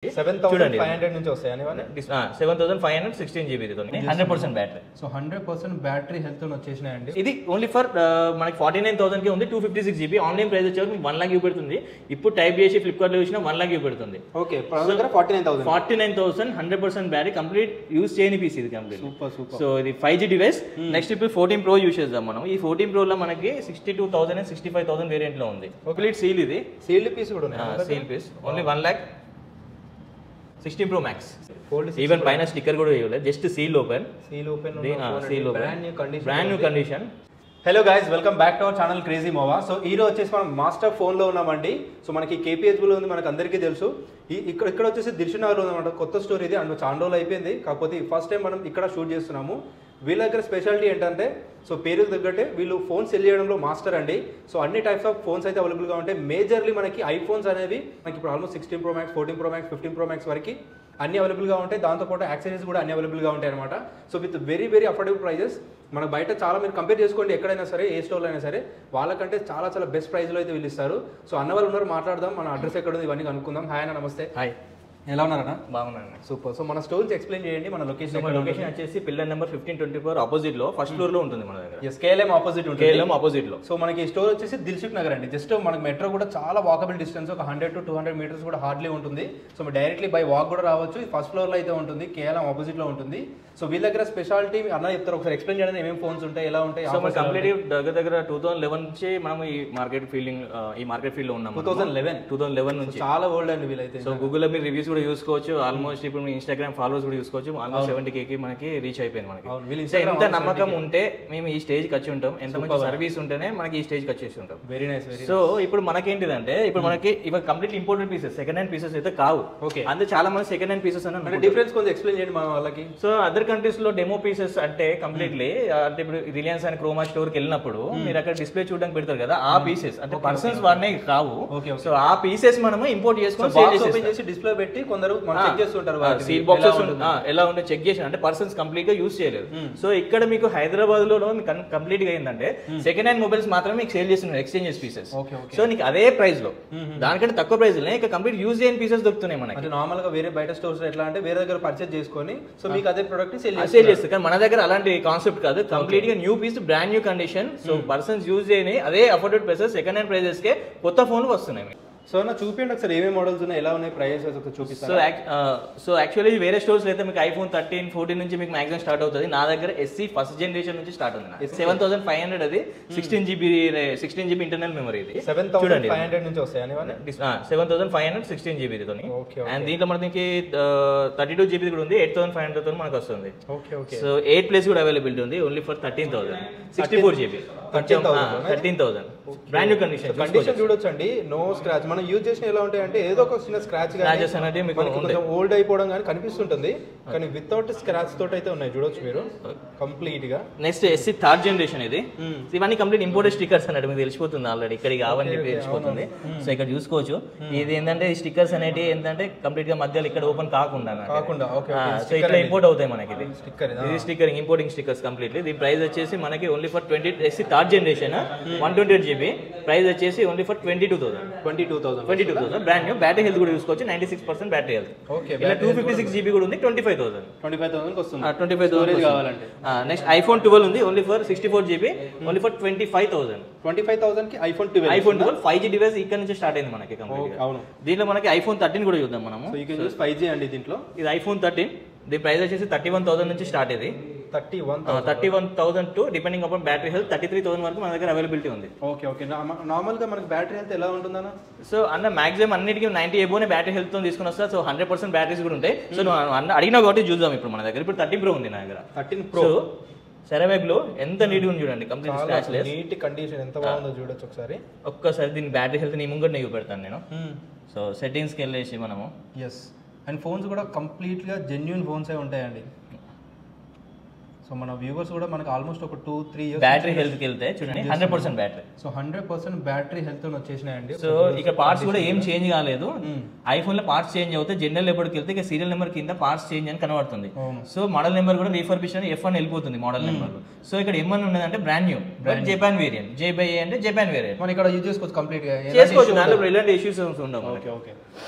7500 నుంచి వస్తాయి అనివన్నీ 7500 16 GB తో 100% బ్యాటరీ. సో 100% బ్యాటరీ హెల్త్ తో వచ్చేసినాయండి. ఇది ఓన్లీ ఫర్ మనకి 49000 కి ఉంది. 256 GB ఆన్లైన్ ప్రైస్ వచ్చేవరకు 1 lakh పెడుతుంది. ఇప్పుడు టైప్ చేసి ఫ్లిప్కార్ట్ లో చూసినా 1 lakh పెడుతుంది. ఓకే, దగ్గర 49000 100% బ్యాటరీ కంప్లీట్ యూజ్ చేయని పీస్ ఇది కంప్లీట్. సూపర్. సో ఇది 5G డివైస్. నెక్స్ట్ ఇప్పుడు 14 Pro యూజ్ చేద్దాం మనం. ఈ 14 Pro లో మనకి 62000 and 65000 వేరియంట్ లో ఉంది. కంప్లీట్ సీల్ ఇది. సీల్డ్ పీస్ కూడా ఉంది. Seal piece only 1 lakh 16 Pro Max. Even పైన స్టిక్కర్ కూడా ఇవ్వలేదు, just seal open brand new condition. Hello guys, welcome back to our channel crazy మోవా. సో ఈ రోజు వచ్చేసి మనం మాస్టర్ ఫోన్లో ఉన్నామండి. సో మనకి కేపీహెచ్బీలో ఉంది, మనకు అందరికీ తెలుసు. ఇక్కడ వచ్చేసి దిల్షునగర్లో ఉందన్నమాట. కొత్త స్టోర్ ఇది, అండ్ చాలా రోజులు అయిపోయింది. కాకపోతే ఫస్ట్ టైం మనం ఇక్కడ షూట్ చేస్తున్నాము. వీళ్ళ దగ్గర స్పెషాలిటీ ఏంటంటే, సో పేరుకు తగ్గట్టే వీళ్ళు ఫోన్ సెల్ చేయడంలో మాస్టర్ అండి. సో అన్ని టైప్స్ ఆఫ్ ఫోన్స్ అయితే అవైలబుల్గా ఉంటాయి. మేజర్లీ మనకి ఐఫోన్స్ అనేవి మనకి ఇప్పుడు almost 16 Pro Max, 14 Pro Max, 15 Pro Max వరకు అన్ని అవైలబుల్గా ఉంటాయి. దాంతోపాటు యాక్సెసరీస్ కూడా అన్ని అవైలబుల్గా ఉంటాయి అనమాట. So with very very affordable prices. మనకు బయట చాలా మీరు కంపేర్ చేసుకోండి, ఎక్కడైనా సరే ఏ స్టోర్లో అయినా సరే వాళ్ళకంటే చాలా బెస్ట్ ప్రైస్లో అయితే వీళ్ళు ఇస్తారు. సో అన్న వాళ్ళు ఉన్నారు, మాట్లాడదాం. మన అడ్రస్ ఎక్కడ ఉంది ఇవన్నీ కనుక్కుందాం. హాయ్ అన్న, నమస్తే. హాయ్, ఎలా ఉన్నారన్నా? బాగున్నాను. సూపర్. సో మన స్టోర్ నుంచి ఎక్స్ప్లెయిన్ చేయండి. మన లొకేషన్ వచ్చేసి పిల్లర్ నెంబర్ 1524 ఆపోజిట్ లో ఫస్ట్ ఫ్లోర్ లో ఉంటుంది మన దగ్గర. కేఎల్ఎం ఆపోజిట్ ఉంటుంది. కేఎల్ఎం ఆపోజిట్ లో. సో మనకి స్టోర్ వచ్చేసి దిల్సుఖ్ నగర్ అండి. జస్ట్ మనకి మెట్రో కూడా చాలా వాకబుల్ డిస్టెన్స్, ఒక 100 to 200 మీటర్స్ కూడా హార్డ్లీ ఉంటుంది. సో మీరు డైరెక్ట్లీ బై వాక్ కూడా రావచ్చు. ఫస్ట్ ఫ్లోర్ లో అయితే ఉంటుంది, కేఎల్ఎం ఆపోజిట్ లో ఉంటుంది. సో వీళ్ళ దగ్గర స్పెషాలిటీ అన్న చెప్తారు, ఒకసారి ఎక్స్ప్లెయిన్ చేయండి. ఏమేమి ఫోన్స్ ఉంటాయి, ఎలా ఉంటాయి? సో మనం కంప్లీట్ దగ్గర 2011 నుంచి మనం ఈ మార్కెట్ ఫీల్డ్ లో ఉన్నాం. 2011 నుంచి చాలా ఓల్డ్ అండి వీళ్ళైతే. సో గూగుల్ లో మీరు రివ్యూస్ కూడా చూసుకోవచ్చు. ఆల్మోస్ట్ ఇప్పుడు మీ ఇన్స్టాగ్రామ్ ఫాలోవర్స్ కూడా చూసుకోవచ్చు. ఆల్మోస్ట్ 70K కి మనకి రీచ్ అయిపోయింది. మనకి ఎంత నమ్మకం ఉంటే మేము ఈ స్టేజ్ కి వచ్చి ఉంటాం, ఎంత మంచి సర్వీస్ ఉంటేనే మనకి ఈ స్టేజ్ కి వచ్చేసి ఉంటాం. Very nice. సో ఇప్పుడు మనకేంటిదంటే, ఇప్పుడు మనకి ఇవి complete imported pieces, second hand pieces అయితే కావు. ఓకే, అందుకే చాలా మంది సెకండ్ హ్యాండ్ పీసెస్ అని డిఫరెన్స్ కొంచెం ఎక్స్ప్లెయిన్ చేయండి మన వాళ్ళకి. సో అదర్ కంట్రీస్ లో డెమో పీసెస్ అంటే కంప్లీట్లీ అంటే ఇప్పుడు రిలయన్స్ అండ్ క్రోమా స్టోర్ కి వెళ్ళినప్పుడు మీరు అక్కడ డిస్ప్లే చూడడానికి పెడతారు కదా, ఆ పీసెస్ అంటే పర్సన్స్ వాడినే కావు. సో ఆ పీసెస్ మనము ఇంపోర్ట్ చేసుకొని ఓపెన్ చేసి డిస్ప్లే పెట్టి కొందరు చెక్ చేస్తుంటారు. సీల్ బాక్సెస్ ఎలా ఉంటే చెక్ చేసి, అంటే పర్సన్స్ కంప్లీట్ గా యూజ్ చేయలేదు. సో ఇక్కడ మీకు హైదరాబాద్ లో కంప్లీట్ గా ఏంటంటే సెకండ్ హ్యాండ్ మొబైల్స్ మాత్రమే మీకు సేల్ చేస్తున్నారు, ఎక్స్చేంజెస్ పీసెస్. సో నీకు అదే ప్రైస్ లో, దానికంటే తక్కువ ప్రైస్ లో ఇక కంప్లీట్ యూజ్ చేయని పీసెస్ దొరుకుతున్నాయి మనకి. నార్మల్ గా వేరే బయట స్టోర్స్ ఎట్లా అంటే వేరే దగ్గర పర్చేస్ చేసుకొని సో మీకు అదే ప్రొడక్ట్ సేల్ చేస్తారు. కానీ మన దగ్గర అలాంటి కాన్సెప్ట్ కాదు. కంప్లీట్ గా new piece, brand new condition. So persons use చేయని అదే affordable prices, second hand prices కే కొత్త ఫోన్లు వస్తున్నాయి. సో నా చూపించండి ఒకసారి ఏమేమి మోడల్స్ ఉన్నాయి, ఎలా ఉన్నాయి, ప్రైజెస్ చూపిస్తాను. సో యాక్చువల్లీ వేరే స్టోర్స్ అయితే మీకు iPhone 13, 14 నుంచి మీకు మాక్సిమం స్టార్ట్ అవుతుంది. నా దగ్గర SE ఫస్ట్ జనరేషన్ నుంచి స్టార్ట్ ఉంది. 7500 అది 16 GB ఇంటర్నల్ మెమరీ. ఇది 7500 నుంచి వస్తాయి అనివన్నీ 7500 16 GB తో. అండ్ దీంట్లో మనకి 32 GB కూడా ఉంది. 8500 తో మనకు వస్తుంది. సో 8 ప్లేస్ కూడా అవైలబిలిటీ ఉంది, only for 13,000. 64 GB 13,000 brand new condition చూడొచ్చండి. No scratch. మనం యూజ్ చేసిన ఎలా ఉంటాయి అంటే ఏదో ఒక చిన్న స్క్రాచ్ కొంచెం ఓల్డ్ అయిపోవడం కానీ కనిపిస్తుంటుంది, కానీ వితౌట్ స్క్రాచ్ తోటి అయితే ఉన్నాయి. చూడొచ్చు మీరు కంప్లీట్ గా. నెక్స్ట్ SE థర్డ్ జనరేషన్ ఇది. ఇవన్నీ కంప్లీట్ ఇంపోర్టెడ్ స్టిక్కర్స్ అన్నట్టు మీకు తెలిసిపోతుంది ఆల్రెడీ. ఇక్కడికి కావని చెప్పి తెలిసిపోతుంది. సో ఇక్కడ చూసుకోవచ్చు. ఇది ఏంటంటే స్టిక్కర్స్ అనేవి ఏంటంటే కంప్లీట్ గా మధ్యలో ఇక్కడ ఓపెన్ కాకుండా సో ఇక్కడ ఇంపోర్ట్ అవుతాయి మనకి. ఇది స్టిక్కరింగ్, ఇంపోర్టింగ్ స్టిక్కర్స్ కంప్లీట్లీ. దీని ప్రైస్ వచ్చేసి మనకి only for SE third generation 128 GB. Price వచ్చేసి only for 22,000 brand new. Battery health కూడా చూసుకోవచ్చు, 96% బ్యాటరీ హెల్త్. ఇలా 256 GB కూడా ఉంది, 25,000 కావాలంటే. నెక్స్ట్ iPhone 12 ఉంది, only for 64 GB, only for 25,000 కి iPhone 12 5G డివైస్ ఇక్కడ నుంచి స్టార్ట్ అయింది మనకి. దీంట్లో మనకి iPhone 13 కూడా చూద్దాం మనము. 5G అండి దీంట్లో. ఇది iPhone 13. దీని ప్రైస్ వచ్చేసి 31,000 నుంచి స్టార్ట్. ఇది 31,000 to depending upon battery health 33,000 వరకు మన దగ్గర అవైలబిలిటీ ఉంది. ఓకే. నార్మల్ గా మనకి బ్యాటరీ హెల్త్ ఎలా ఉంటుందన్న? సో అన్న మాక్సిమం అన్నిటికీ 90 ఎబోనే బ్యాటరీ హెల్త్ తో తీసుకుని వస్తారు. సో 100% బ్యాటరీస్ కూడా ఉంటాయి. సో నువ్వు అడిగినా కాబట్టి చూద్దాం. ఇప్పుడు మన దగ్గర ఇప్పుడు 13 Pro ఉంది నా దగ్గర. 13 Pro సెరామిక్ లో ఎంత నీట్ ఉంది చూడండి, complete scratchless, neat condition ఎంత బాగుందో చూడొచ్చు ఒకసారి. ఒక్కసారి దీని బ్యాటరీ హెల్త్ నీ ముంగట నేను పెడతాను నేను. సో సెట్టింగ్స్ కి వెళ్ళేసి మనము అండ్ ఫోన్స్ కూడా కంప్లీట్ గా జెన్యూన్ ఫోన్స్ ఉంటాయండి. సో మన వ్యూవర్స్ కూడా మనకి ఆల్మోస్ట్ ఒక 2-3 ఇయర్స్ బ్యాటరీ హెల్త్కి వెళ్తే చూడండి 100% బ్యాటరీ. సో 100% బ్యాటరీ హెల్త్ వచ్చేసినాయండి. సో ఇక పార్ట్స్ కూడా ఏం చేంజ్ కాలేదు. ఐఫోన్ లో పార్ట్స్ చేంజ్ అవుతే జనరల్ నెంబర్కి వెళ్తే ఇక సీరియల్ నెంబర్ కింద పార్ట్స్ చేంజ్ అని కనబడుతుంది. సో మోడల్ నెంబర్ కూడా రీఫర్బిష్ అని F1 వెళ్ళిపోతుంది మోడల్ నెంబర్. సో ఇక్కడ M1 ఉన్నదంటే brand new, Japan variant, J/A అంటే జపాన్ వేరియంట్. మనం ఇక్కడ యూజ్ చేసుకోవచ్చు కంప్లీట్ గా, చేసుకోవచ్చు, దాంట్లో ఎలాంటి ఇష్యూస్ ఉండవు. Okay okay.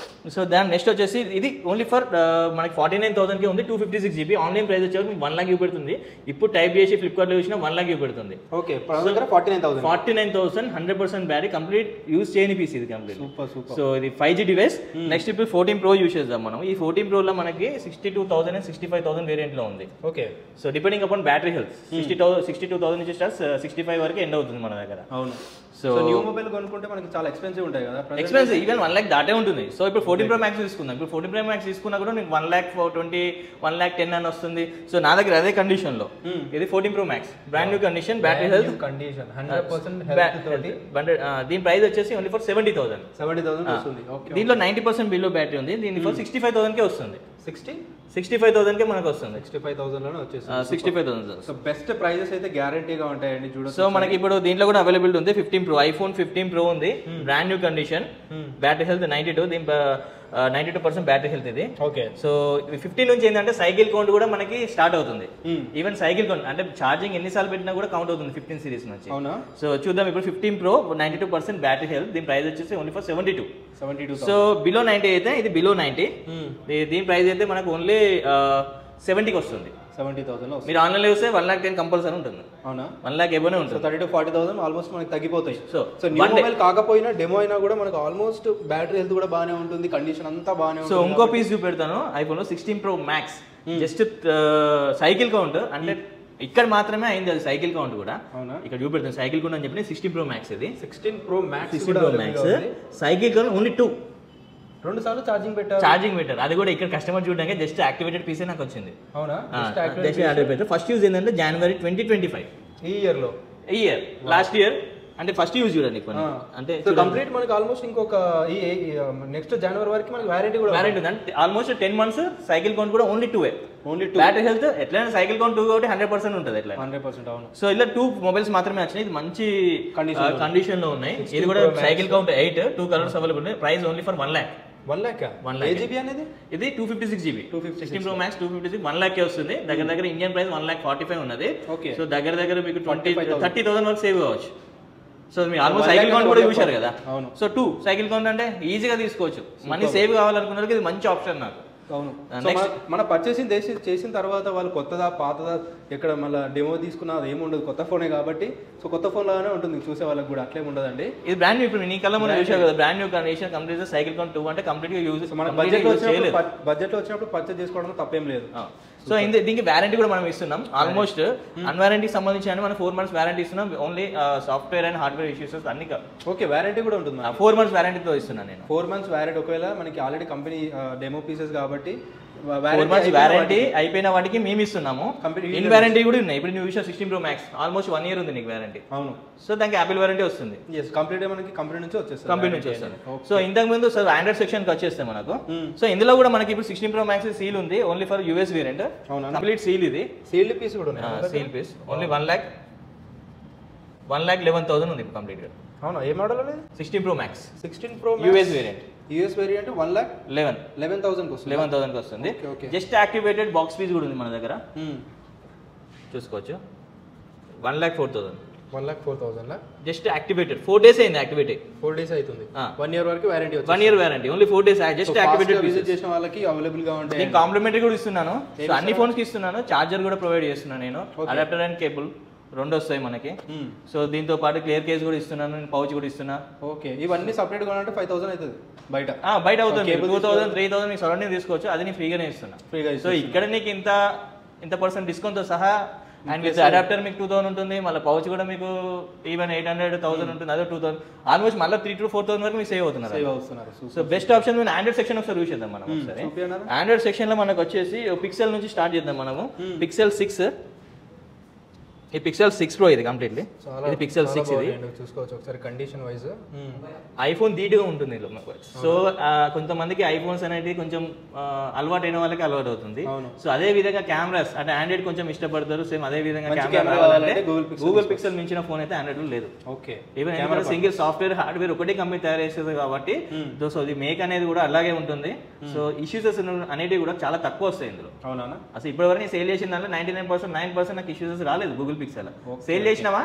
సో దాని నెక్స్ట్ వచ్చేసి ఇది ఓన్లీ ఫర్ మనకి 49,000 కి ఉంది. 256 GB ఆన్లైన్ ప్రైస్ వచ్చేసి 1 lakh పెడుతుంది. ఇప్పుడు టైప్ చేసి ఫ్లిప్కార్ట్ లో చూసినా 1 lakh పెడుతుంది. ఓకే, దగ్గర 49,000 100% బ్యాటరీ, కంప్లీట్ యూజ్ చేయని పీస్ ఇది కంప్లీట్. Super super. సో ఇది 5G డివైస్. నెక్స్ట్ ఇప్పుడు 14 Pro యూజ్ చేద్దాం మనం. ఈ 14 Pro లో మనకి 62,000 and 65,000 వేరియంట్ లో ఉంది. Okay. So depending upon battery health 62,000 నుంచి స్టార్ట్ 65 వరకు ఎండ్ అవుతుంది మన దగ్గర. అవును. సో న్యూ మొబైల్ కొనుక్కుంటే మనకి చాలా ఎక్స్పెన్సివ్ ఉంటాయి కదా, ఎక్స్పెన్సివ్, ఈవెన్ 1 lakh దాటే ఉంటుంది. సో ఇప్పుడు 14 Pro Max తీసుకుందాం. ఇప్పుడు 14 Pro Max తీసుకున్నా కూడా నీకు 1,20,000 1,10,000 అని వస్తుంది. సో నా దగ్గర అదే కండిషన్ లో ఇది 14 Pro Max brand new condition, battery health condition 100% health తోటి. దీని ప్రైస్ వచ్చేసి ఓన్లీ ఫర్ 70,000 వస్తుంది. ఓకే. దీంట్లో 90% బిలో బ్యాటరీ ఉంది. దీని ఫర్ 65,000 కే వస్తుంది. 65,000 కే మనకు వస్తుంది. 65,000 లోనే వచ్చేస్తుంది. 65,000. సో బెస్ట్ ప్రైజెస్ అయితే గ్యారంటీగా ఉంటాయండి చూడండి. సో మనకి ఇప్పుడు దీంట్లో కూడా అవైలబిలిటీ ఉంది. 15 Pro ఐఫోన్ 15 Pro ఉంది, brand new condition, battery health 92, దీని 92% బ్యాటరీ హెల్త్ ఇది. ఓకే. సో 15 నుంచి ఏంటంటే సైకిల్ కౌంట్ కూడా మనకి స్టార్ట్ అవుతుంది. ఈవెన్ సైకిల్ కౌంట్ అంటే ఛార్జింగ్ ఎన్నిసార్లు పెట్టినా కూడా కౌంట్ అవుతుంది 15 సిరీస్ నుంచి. అవునా? సో చూద్దాం ఇప్పుడు 15 Pro 92% బ్యాటరీ హెల్త్, దీని ప్రైస్ వచ్చేసి ఓన్లీ ఫర్ 72. సో బిలో 90 అయితే ఇది బిలో 90. దీని ప్రైస్ అయితే మనకు ఓన్లీ 70కి వస్తుంది. 70,000 మీరు ఆన్లైన్ లో చూస్తే 1,10,000 కంపల్సరీ ఉంటుంది. అవునా? 1,00,000 ఎబోనే ఉంటుంది. 30,000-40,000 ఆల్మోస్ట్ మనకి తగ్గిపోతాయి. సో న్యూ మొబైల్ కాకపోయినా డెమో అయినా కూడా మనకు ఆల్మోస్ట్ బ్యాటరీ హెల్త్ కూడా బాగానే ఉంటుంది, కండిషన్ అంతా బాగానే ఉంటుంది. సో ఇంకో పీస్ చూపెడతాను ఐఫోన్ లో 16 Pro Max. Just cycle count అంటే ఇక్కడ మాత్రమే అయింది అది సైకిల్ కౌంట్ కూడా. ఇక్కడ చూపెడతాను సైకిల్ కౌంట్ అని చెప్పి 16 Pro Max ఇది. 16 Pro Max cycle count only 2. 2 సార్లు ఛార్జింగ్ పెట్టారు. అది కూడా ఇక్కడ కస్టమర్ చూడడానికి జస్ట్ యాక్టివేటెడ్ పీసే నాకు వచ్చింది. అవునా? ఫస్ట్ యూజ్ ఏంటంటే జనవరి 2025 ఈ ఇయర్ లాస్ట్ ఇయర్ అంటే ఫస్ట్ యూజ్ చూడండి. అంటే కంప్లీట్ మనకి ఆల్మోస్ట్ ఇంకొక నెక్స్ట్ జనవరి వరకు మనకి వారంటీ ఉంది. అంటే ఆల్మోస్ట్ 10 months సైకిల్ కౌంట్ కూడా ఓన్లీ 2. బ్యాటరీ హెల్త్ ఎట్లైనా సైకిల్ కౌంట్ 2 కాబట్టి 100% ఉంటుంది. ఎట్లా 100%. అవును. సో ఇలా 2 మొబైల్స్ మాత్రమే వచ్చినాయి. ఇది మంచి కండిషన్ లో ఉన్నాయి. ఇది కూడా సైకిల్ కౌంట్ 8, 2 కలర్స్ అవైలబుల్ ఉన్నాయి. Price only for 1 lakh. 1 lakh GB అనేది ఇది 256 GB 16 Pro Max 256 1 lakh వస్తుంది. దగ్గర ఇండియన్ ప్రైస్ 1,45,000 ఉన్నది. సో దగ్గర మీకు 30,000 వరకు సేవ్ కావచ్చు. సో మీరు ఆల్మోస్ట్ సైకిల్ కౌంట్ కూడా చూశారు కదా. సో 2 సైకిల్ కౌంట్ అంటే ఈజీగా తీసుకోవచ్చు. మనీ సేవ్ కావాలనుకున్నారు ఇది మంచి ఆప్షన్ నాకు. అవును. మన పర్చేసింగ్ చేసిన తర్వాత వాళ్ళు కొత్తదా పాతదా ఎక్కడ మళ్ళీ డెమో తీసుకున్నా అది ఏమి ఉండదు, కొత్త ఫోనే కాబట్టి. సో కొత్త ఫోన్ లాగానే ఉంటుంది చూసే వాళ్ళకి కూడా, అట్లే ఉండదండి. ఇది బ్రాండ్ న్యూ. ఇప్పుడు నీ కళ్ళ ముందు చూసావు కదా brand new condition complete cycle count 2 అంటే కంప్లీట్ గా యూజ్. మన బడ్జెట్ లో వచ్చినప్పుడు పర్చేస్ చేసుకోవడం తప్పేం లేదు. సో దీనికి వారంటీ కూడా మనం ఇస్తున్నాం. ఆల్మోస్ట్ అన్వారంటీకి సంబంధించి మనం 4 months వారంటీ ఇస్తున్నాం. Only software and hardware issues అన్ని. ఓకే, వారంటీ కూడా ఉంటుంది. 4 months వారంటీతో ఇస్తున్నాను నేను. 4 months వారంటీ. ఒకవేళ మనకి ఆల్రెడీ కంపెనీ డెమో పీసెస్ కాబట్టి 4 months వారంటీ అయిపోయిన వాటికి మేము ఇస్తున్నాము. ఇన్ వారంటీ కూడా ఉన్నాయి. ఇప్పుడు నువ్వు 16 Pro Max ఆల్మోస్ట్ 1 year ఉంది నీకు వారంటీ. అవును. సో దానికి యాపిల్ వారంటీ వస్తుంది. కంప్లీట్ మనకి కంపెనీ నుంచి వస్తుంది. సో ఇంతకు ముందు సార్ ఆండ్రాయిడ్ సెక్షన్ కి వచ్చేస్తే మనకు. సో ఇందులో కూడా మనకి ఇప్పుడు 16 Pro Max సీల్ ఉంది only for US variant. Complete seal ఇది. సీల్డ్ పీస్ కూడా ఉంది. సీల్ పీస్ ఓన్లీ 1,11,000 ఉంది కంప్లీట్ గా. అవునా? ఏ మోడల్ అనేది? 16 Pro Max 16 Pro Max US variant. US variant 1,11,000 కి వస్తుంది. 11,000 కి వస్తుంది. జస్ట్ యాక్టివేటెడ్ బాక్స్ పీస్ కూడా ఉంది మన దగ్గర. చూసుకోవచ్చు. 1,04,000. 1,04,000 జస్ట్ యాక్టివేటెడ్ 4 days అయింది. యాక్టివేట్ 4 days అవుతుంది. 1 year వరకు warranty. 1 year warranty only 4 days. Just activated visit చేసిన వాళ్ళకి అవైలబుల్ గా ఉంటాయి. నేను కాంప్లిమెంటరీ కూడా ఇస్తున్నాను. సో అన్ని ఫోన్స్ కి ఇస్తున్నాను. చార్జర్ కూడా ప్రొవైడ్ చేస్తున్నాను నేను. అడాప్టర్ అండ్ కేబుల్ 2 వస్తాయి మనకి. సో దీంతో పాటు క్లియర్ కేస్ కూడా ఇస్తున్నాను, పౌచ్ కూడా ఇస్తున్నా. ఓకే, ఇవన్నీ సపరేట్ గా అంటే 5,000 అవుతుంది బయట. బయట అవుతుంది 2,000 3,000 నీకు సరౌండింగ్ తీసుకోవచ్చు. అది నేను ఫ్రీగానే ఇస్తున్నా. సో ఇక్కడ నీకు ఇంత % డిస్కౌంట్ తో సహా అండ్ విత్ అడాప్టర్ మీకు 2,000 ఉంటుంది. మళ్ళీ పౌచ్ కూడా మీకు ఈవెన్ 800 1,000 ఉంటుంది. అదే 2,000 ఆల్మోస్ట్ మళ్ళీ 3,000 to 4,000 వరకు మీకు సేవ్ అవుతున్నారు. So best option Android section ఒకసారి యూజ్ చేద్దాం మనం. ఒకసారి ఆండ్రాయిడ్ సెక్షన్ లో మనకు వచ్చేసి పిక్సెల్ నుంచి స్టార్ట్ చేద్దాం మనము. పిక్సెల్ 6 ఈ పిక్సెల్ 6 Pro ఇది కంప్లీట్లీ, ఇది పిక్సెల్ 6 ఇది చూసుకోవచ్చు ఒకసారి కండిషన్ వైజ్. ఐఫోన్ ధీటుగా ఉంటుంది ఇందులో. సో కొంతమందికి ఐఫోన్స్ అనేది కొంచెం అలవాటు అయిన వాళ్ళకి అలవాటు అవుతుంది. సో అదే విధంగా కెమెరాస్ అంటే ఆండ్రాయిడ్ కొంచెం ఇష్టపడతారు, సేమ్ అదే విధంగా కెమెరా కావాలంటే గూగుల్ పిక్సెల్ మించిన ఫోన్ అయితే ఆండ్రాయిడ్ లేదు. Okay, even single software hardware ఒకటే కంపెనీ తయారు చేస్తుంది కాబట్టి సో ఇది మేక్ అనేది కూడా అలాగే ఉంటుంది. సో ఇష్యూస్ అనేవి కూడా చాలా తక్కువ వస్తాయి ఇందులో. అవునా? అసలు ఇప్పటివరకు సేల్ చేసిన దాంట్లో 99% నాకు ఇష్యూస్ రాలేదు గూగుల్ పిక్సెల్. సేల్ చేసినావా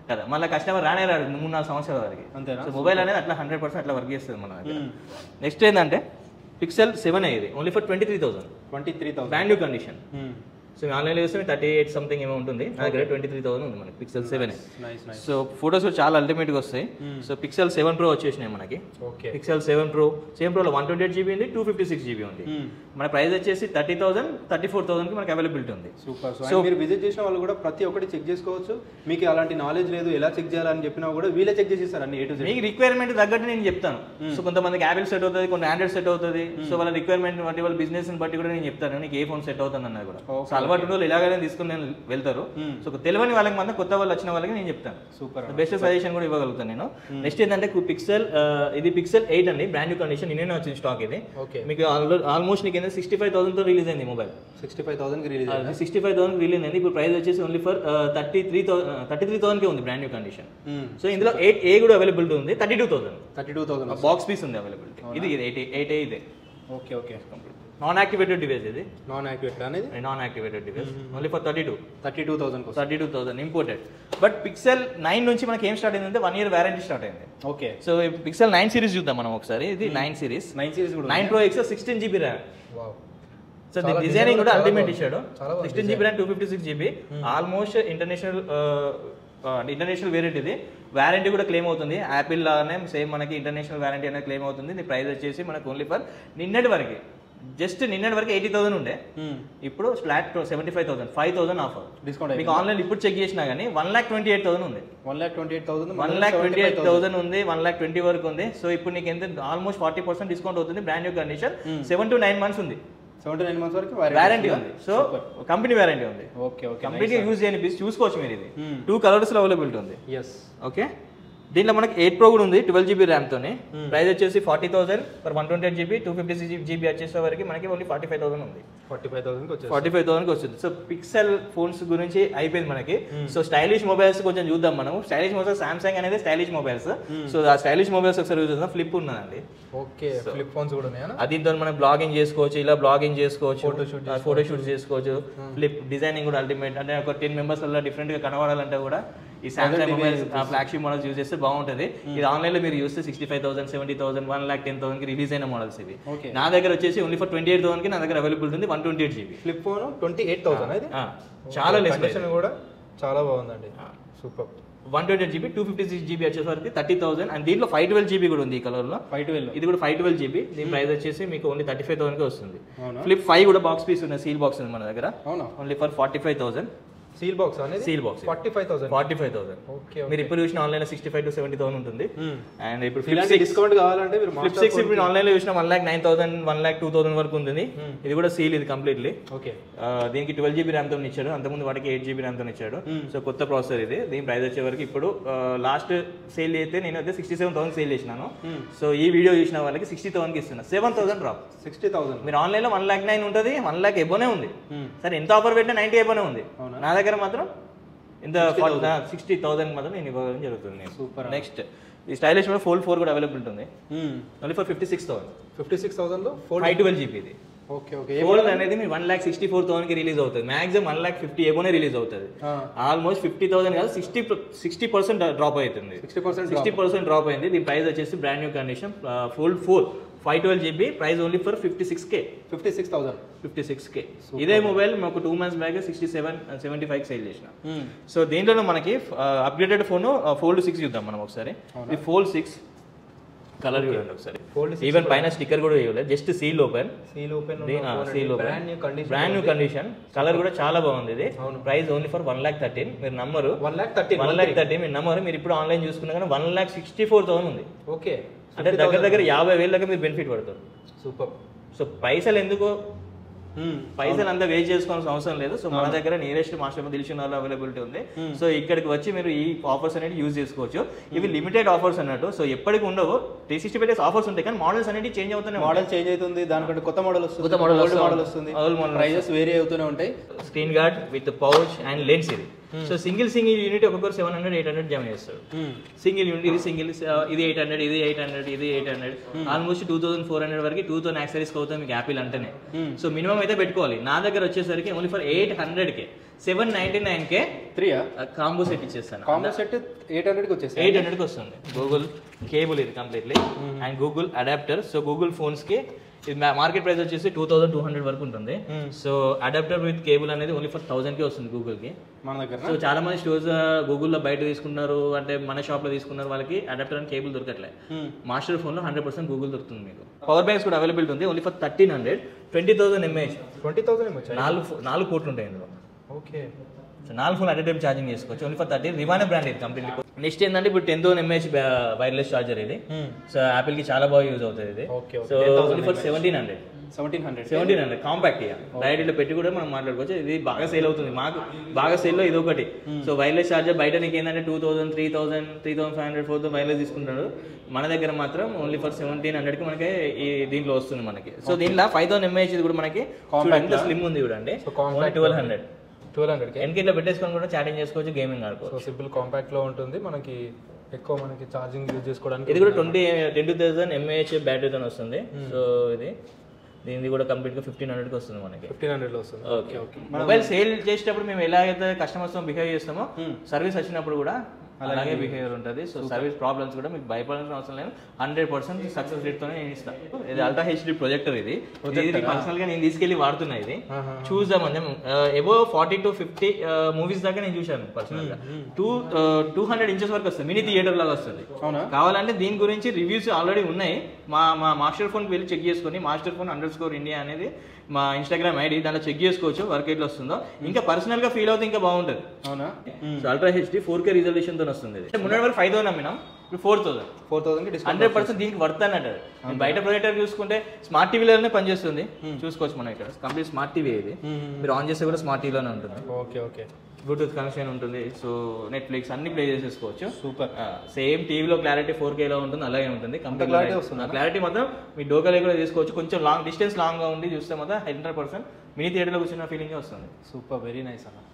కదా మళ్ళీ కస్టమర్ రానే రాడు 3-4 సంవత్సరాల వరకు. సో మొబైల్ అనేది అట్లా 100% అట్లా వర్క్ చేస్తుంది మన దగ్గర. నెక్స్ట్ ఏంటంటే పిక్సెల్ 7 ఇది only for 23,000 brand new condition. So ఆన్లైన్లో చూస్తే 38 సంథింగ్ ఏమో ఉంటుంది, నా దగ్గర 23,000 ఉంది మనకి పిక్సెల్ 7. సో ఫోటోస్ చాలా అల్టిమేట్గా వస్తాయి. సో పిక్సెల్ 7 Pro వచ్చేసినాయి మనకి. పిక్సెల్ 7 Pro, 7 Proలో 128GB ఉంది, 256GB ఉంది. మన ప్రైస్ వచ్చేసి 30,000, 34,000కి మనకి అవైలబిలిటీ ఉంది. సూపర్. సో మీరు విజిట్ చేసిన వాళ్ళు కూడా ప్రతి ఒక్కటి చెక్ చేసుకోవచ్చు. మీకు అలాంటి నాలెడ్జ్ లేదు, ఎలా చెక్ చేయాలని చెప్పినా కూడా వీళ్ళే చెక్ చేసేస్తారు అన్ని A to Z. మీకు రిక్వైర్మెంట్ తగ్గట్టు నేను చెప్తాను. సో కొంతమందికి యాపిల్ సెట్ అవుతుంది, కొన్ని ఆండ్రాయిడ్ సెట్ అవుతుంది. సో వాళ్ళ రిక్వైర్మెంట్ బట్టి వాళ్ళ బిజినెస్ బట్టి కూడా నేను చెప్తాను నీకు ఏ ఫోన్ సెట్ అవుతుంది అన్నది కూడా. సో అలవాటు వాళ్ళు ఇలాగనే తీసుకుని నేను వెళ్తారు. సో తెలియని వాళ్ళకి మాత్రం కొత్త వాళ్ళు వచ్చిన వాళ్ళకి నేను చెప్తాను. సూపర్, బెస్ట్ సజెషన్ కూడా ఇవ్వగలుగుతాను నేను. నెక్స్ట్ ఏంటంటే పిక్సెల్ ఇది పిక్సెల్ 8 అండి, బ్రాండ్ న్యూ కండిషన్, నిన్నే వచ్చింది స్టాక్ ఇది. మీకు ఆల్మోస్ట్ నీకు 65,000తో రిలీజ్ అయింది మొబైల్. 65,000కి రిలీజ్ 65,000కి రిలీజ్ అయింది. ఇప్పుడు ప్రైస్ వచ్చేసి ఓన్లీ ఫర్ 33,000కే ఉంది బ్రాండ్ న్యూ కండిషన్. సో ఇందులో 8A కూడా అవైలబిలిటీ ఉంది, 32,000 బాక్స్ పీస్ ఉంది అవైలబిలిటీ. ఇది 8A ఇదే. Okay okay, non activated device ఇది. Non activated device only for 32,000 imported. But Pixel 9 నుంచి మనకి ఏం స్టార్ట్ అయిందంటే 1 year వారంటీ స్టార్ట్ అయింది. ఓకే, సో పిక్సెల్ 9 సిరీస్ చూద్దాం మనం ఒకసారి. ఇది 9 series 9 Pro X 16GB RAM. So designing కూడా అల్టిమేట్ ఇచ్చాడు. 16GB RAM, 256GB, almost international variant. ఇది వారంటీ కూడా క్లెయిమ్ అవుతుంది, యాపిల్ లాగానే సేమ్ మనకి ఇంటర్నేషనల్ వారంటీ అనేది క్లెయిమ్ అవుతుంది. దీని ప్రైస్ వచ్చేసి మనకు ఓన్లీ ఫర్ నిన్నటి వరకు 80,000 ఉండే, ఇప్పుడు ఫ్లాట్ 75,000, 5,000 ఆఫర్ డిస్కౌంట్. మీకు ఆన్లైన్ ఇప్పుడు చెక్ చేసినా కానీ 1,28,000 ఉంది. 1,28,000 ఉంది, 1,20,000 వరకు ఉంది. సో ఇప్పుడు నీకు ఎంత ఆల్మోస్ట్ 40% డిస్కౌంట్ అవుతుంది. Brand new condition, 7 to 9 months ఉంది, 7 to 9 months వరకు వారంటీ ఉంది. సో కంపెనీ వారంటీ ఉంది. ఓకే ఓకే, కంప్లీట్ గా యూజ్ చేయని పీస్ చూసుకోవచ్చు మీరు. ఇది 2 కలర్స్ లో అవైలబిలిటీ ఉంది. ఓకే, దీంట్లో మనకి 8 Pro కూడా ఉంది 12GB ర్యామ్ తోని. ప్రైస్ వచ్చేసి 40,000 ఫర్ 128GB, 256GB వచ్చేసే వరకు మనకి ఓన్లీ 45,000 ఉంది. 45,000కి వస్తుంది. సో పిక్సెల్ ఫోన్స్ గురించి అయిపోయింది మనకి. సో స్టైలిష్ మొబైల్స్ కొంచెం చూద్దాం మనం. స్టైలిష్ మొబైల్స్ సామ్సంగ్ అనేది స్టైలిష్ మొబైల్స్. సో ఆ స్టైలిష్ మొబైల్స్ ఒకసారి యూజ్ చేద్దాం. ఫ్లిప్ ఉన్నదండి. ఓకే, ఫ్లిప్ ఫోన్స్ కూడా ఉన్నాయా? దీంతో మనం బ్లాగింగ్ చేసుకోవచ్చు, ఇలా బ్లాగింగ్ చేసుకోవచ్చు, ఫోటోషూట్ చేసుకోవచ్చు. ఫ్లిప్ డిజైనింగ్ కూడా అల్టిమేట్. అంటే ఒక 10 members అలా డిఫరెంట్ గా కనబడాలంటే కూడా ఈ Samsung mobiles flagship models use చేస్తే బాగుంటుంది. ఇది ఆన్లైన్ లో మీరు చూస్తే 65,000, 70,000, 1,10,000కి రిలీజ్ అయిన మోడల్స్ ఇవి. నా దగ్గర వచ్చేసి ఓన్లీ ఫర్ 28,000కి నా దగ్గర అవైలబిలిటీ ఉంది. 128GB flip phone 28,000. చాలా లెస్ కూడా చాలా బాగుందండి. సూపర్. 128GB, 256GB వచ్చేసరికి 30,000. అండ్ దీంట్లో 512GB కూడా ఉంది ఈ కలర్ లో. 512 ఇది కూడా 512GB. దీని ప్రైస్ వచ్చేసి మీకు ఓన్లీ 35,000కి వస్తుంది. ఫ్లిప్ 5 కూడా బాక్స్ పీస్ ఉంది, సీల్ బాక్స్ ఉంది మన దగ్గర. Only for 45,000. సీల్ బాక్స్ అనేది సీల్ బాక్స్ 45,000. ఓకే, మీరు ఇప్పుడు చూసిన ఆన్లైన్ లో 65 to 70,000 ఉంటుంది. అండ్ ఇప్పుడు ఫ్లిప్ డిస్కౌంట్ కావాలంటే మీరు ఫ్లిప్ 6 ఇప్పుడు ఆన్లైన్ లో చూసిన 1,09,000, 1,02,000 వరకు ఉంటుంది. ఇది కూడా సీల్, ఇది కంప్లీట్లీ. ఓకే, దీనికి 12GB ర్యామ్ తో ఇచ్చాడు, అంతకుముందు వాటికి 8GB ర్యామ్ తో ఇచ్చాడు. సో కొత్త ప్రాసెసర్ ఇది. దీని ప్రైస్ వచ్చే వరకు ఇప్పుడు లాస్ట్ సేల్ అయితే నేను అయితే 67,000 సేల్ చేసినాను. సో ఈ వీడియో చూసిన వాళ్ళకి 60,000కి ఇస్తున్నా. 7,000 డ్రాప్. 60,000 మీరు ఆన్లైన్ లో 1,09,000 ఉంటుంది, 1,00,000 ఎబోనే ఉంది. సరే ఎంత ఆఫర్ పెట్టినా 90 ఎబోనే ఉంది. నా దగ్గర మాత్రం ఇంత 60,000 మాత్రం నేను ఇవ్వడం జరుగుతుంది. సూపర్. నెక్స్ట్ ఈ స్టైలిష్ ఫోల్డ్ 4 కూడా అవైలబిలిటీ ఉంది. ఓన్లీ ఫర్ 56,000 లో 512GB ఇది. ఓకే ఓకే, ఫోల్డ్ అనేది మీరు 1,64,000కి రిలీజ్ అవుతుంది. మాక్సిమం 1,50,000 ఎబోనే రిలీజ్ అవుతుంది. ఆల్మోస్ట్ 50,000 కాదు 60% డ్రాప్ అవుతుంది. 60% డ్రాప్ అయింది. దీని ప్రైస్ వచ్చేసి brand new condition fold 4 512GB, price only for 56,000. ఇదే మొబైల్ మాకు 2 months బ్యాక్ 67-75 సేల్ చేసిన. సో దీంట్లో మనకి అప్గ్రేడెడ్ ఫోన్ ఫోల్డ్ 6 చూద్దాం మనం ఒకసారి. ఇది ఫోల్డ్ 6 కలర్ చూడండి ఒకసారి. ఈవెన్ పైన స్టిక్కర్ కూడా ఇవ్వలేదు, just seal open. Brand new condition. Colour కూడా చాలా బాగుంది. ఇది ప్రైస్ ఓన్లీ ఫర్ 1,13,000. మీరు నమ్మరు, 1,13,000 మీరు నమ్మరు. మీరు ఇప్పుడు ఆన్లైన్ చూసుకున్నా కానీ 1,64,000 ఉంది. ఓకే, అంటే దగ్గర 50,000 దాకా మీరు బెనిఫిట్ పడతారు. సూపర్. సో పైసలు ఎందుకు పైసలు అంతా వేస్ట్ చేసుకోవాల్సిన అవసరం లేదు. సో మన దగ్గర nearest master phone Dilsukh availability ఉంది. సో ఇక్కడికి వచ్చి మీరు ఈ ఆఫర్స్ అనేది యూజ్ చేసుకోవచ్చు. ఇవి లిమిటెడ్ ఆఫర్స్ అన్నట్టు, సో ఎప్పటికి ఉండవు. 365 days ఆఫర్స్ ఉంటాయి, కానీ మోడల్స్ అనేది చేంజ్ అవుతున్నాయి. మోడల్ చేంజ్ అవుతుంది, దానికంటే కొత్త మోడల్ వస్తుంది, కొత్త మోడల్ వస్తుంది, ప్రైజెస్ వేరీ అవుతూనే ఉంటాయి. Screen guard with pouch and lens ఇది. సో సింగిల్ యూనిట్ ఒక్కొక్కరు 700-800 జమ చేస్తాడు. సింగిల్ యూనిట్ ఇది ఇది 800, ఇది 800, ఇది 800, ఆల్మోస్ట్ 2400 వరకు 2000 యాక్సెసరీస్ అవుతాయి మీకు యాపిల్ అంటేనే. సో మినిమం అయితే పెట్టుకోవాలి. నా దగ్గర వచ్చేసరికి only for 800K 799K 3 combo set ఇచ్చేస్తాను. కాంబో సెట్ 800కి వచ్చేసి 800కి వస్తుంది. గూగుల్ కేబుల్ ఇది completely and Google adapter. So Google phones కి మార్కెట్ ప్రైస్ వచ్చేసి 2200 వరకు ఉంటుంది. సో అడాప్టర్ విత్ కేబుల్ అనేది ఓన్లీ ఫర్ 1000కి వస్తుంది గూగుల్ కి మన దగ్గర. సో చాలా మంది స్టోర్స్ గూగుల్లో బయట తీసుకున్నారు, అంటే మన షాప్ లో తీసుకున్నారు, వాళ్ళకి అడాప్టర్ అండ్ కేబుల్ దొరకట్లేదు. మాస్టర్ ఫోన్ లో 100% గూగుల్ దొరుకుతుంది మీకు. పవర్ బ్యాంక్స్ కూడా అవైలబిలిటీ ఉంది ఓన్లీ ఫర్ 1300, 20,000 mAh. 20,000 mAh 4 పోర్ట్లు ఉంటాయి ఇందులో. Okay, so 4 phone at time charging చేసుకోవచ్చు ఓన్లీ ఫర్ 30. రివానే బ్రాండ్ ఇది కంప్లీట్లీ. నెక్స్ట్ ఏంటంటే ఇప్పుడు 10,000 mAh వైర్లెస్ చార్జర్ ఇది. సో యాపిల్ కి చాలా బాగా యూజ్ అవుతుంది ఇది. సో ఓన్లీ ఫర్ 1700 కాంపాక్ట్ ఇక డైరెక్ట్ ఇట్లా పెట్టి కూడా మనం మాట్లాడుకోవచ్చు. ఇది బాగా సేల్ అవుతుంది, మాకు బాగా సేల్లో ఇది ఒకటి. సో వైర్లెస్ చార్జర్ బయట నీకు ఏంటంటే 2000, 3000, 3500, 4000 వైర్లెస్ తీసుకుంటాడు. మన దగ్గర మాత్రం ఓన్లీ ఫర్ 1700కి మనకి ఈ దీంట్లో వస్తుంది మనకి. సో దీంట్లో 5000 mAh ఇది కూడా మనకి స్లిమ్ ఉంది చూడండి. 1200 ఎన్కి ఇట్లా పెట్టేసుకొని కూడా చాటింగ్ చేసుకోవచ్చు, గేమింగ్ ఆడుకోవచ్చు. సో సింపుల్ కాంపాక్ట్ లో ఉంటుంది, మనకి ఎక్కువ మనకి ఛార్జింగ్ యూజ్ చేసుకోవడానికి. ఇది కూడా 20,000 mAh బ్యాటరీతో వస్తుంది. సో దీనిది కూడా కంప్లీట్ గా 1500కి వస్తుంది మనకి. 1500 లో వస్తుంది. Okay okay. మొబైల్ సేల్ చేసేటప్పుడు మేము ఎలాగైతే కస్టమర్స్ తో బిహేవ్ చేస్తామో సర్వీస్ వచ్చినప్పుడు కూడా అలాగే బిహేవియర్ ఉంటుంది. సో సర్వీస్ ప్రాబ్లమ్స్ కూడా మీకు భయపడాల్సిన అవసరం లేదు. 100% సక్సెస్ రేట్ తోనే నేను ఇస్తాను. ఇది అల్ట్రా హెచ్డి ప్రొజెక్టర్. ఇది పర్సనల్ గా నేను తీసుకెళ్లి వాడుతున్నా. ఇది చూద్దామని ఎబో 40 to 50 మూవీస్ దాకా నేను చూశాను పర్సనల్ గా. 200 inches వరకు వస్తుంది, మినీ థియేటర్ లాగా వస్తుంది. కావాలంటే దీని గురించి రివ్యూస్ ఆల్రెడీ ఉన్నాయి. మా మాస్టర్ ఫోన్ కి వెళ్ళి చెక్ చేసుకుని మాస్టర్ ఫోన్ _India అనేది మా ఇన్స్టాగ్రామ్ ఐడి, దాంట్లో చెక్ చేసుకోవచ్చు వర్క్ ఎట్లా వస్తుందో. ఇంకా పర్సనల్ గా ఫీల్ అవుతే ఇంకా బాగుంటుంది. అవునా? So ultra HD 4K resolution తో వస్తుంది. మొన్నటి వరకు 5,000 అమ్మినాం, ఇప్పుడు 4,000కి 100% దీనికి వర్త్ అన్నట్టు. బయట ప్రొజెక్టర్ చూసుకుంటే స్మార్ట్ టీవీలోనే పనిచేస్తుంది, చూసుకోవచ్చు మనం. ఇక్కడ కంప్లీట్ స్మార్ట్ టీవీ ఇది. మీరు ఆన్ చేస్తే కూడా స్మార్ట్ టీవీలోనే ఉంటుంది. Okay okay. బ్లూటూత్ కనెక్షన్ ఉంటుంది. సో నెట్ఫ్లిక్స్ అన్ని ప్లే చేసేసుకోవచ్చు. సూపర్. సేమ్ టీవీలో క్లారిటీ 4K లో ఉంటుంది, అలాగే ఉంటుంది. కంప్లీట్ క్లారిటీ మాత్రం మీ డోకాలో కూడా తీసుకోవచ్చు. కొంచెం లాంగ్ డిస్టెన్స్ లాంగ్ గా ఉండి చూస్తే మాత్రం 100% మినీ థియేటర్లో కూర్చున్న ఫీలింగ్ వస్తుంది. సూపర్, వెరీ నైస్ అన్న.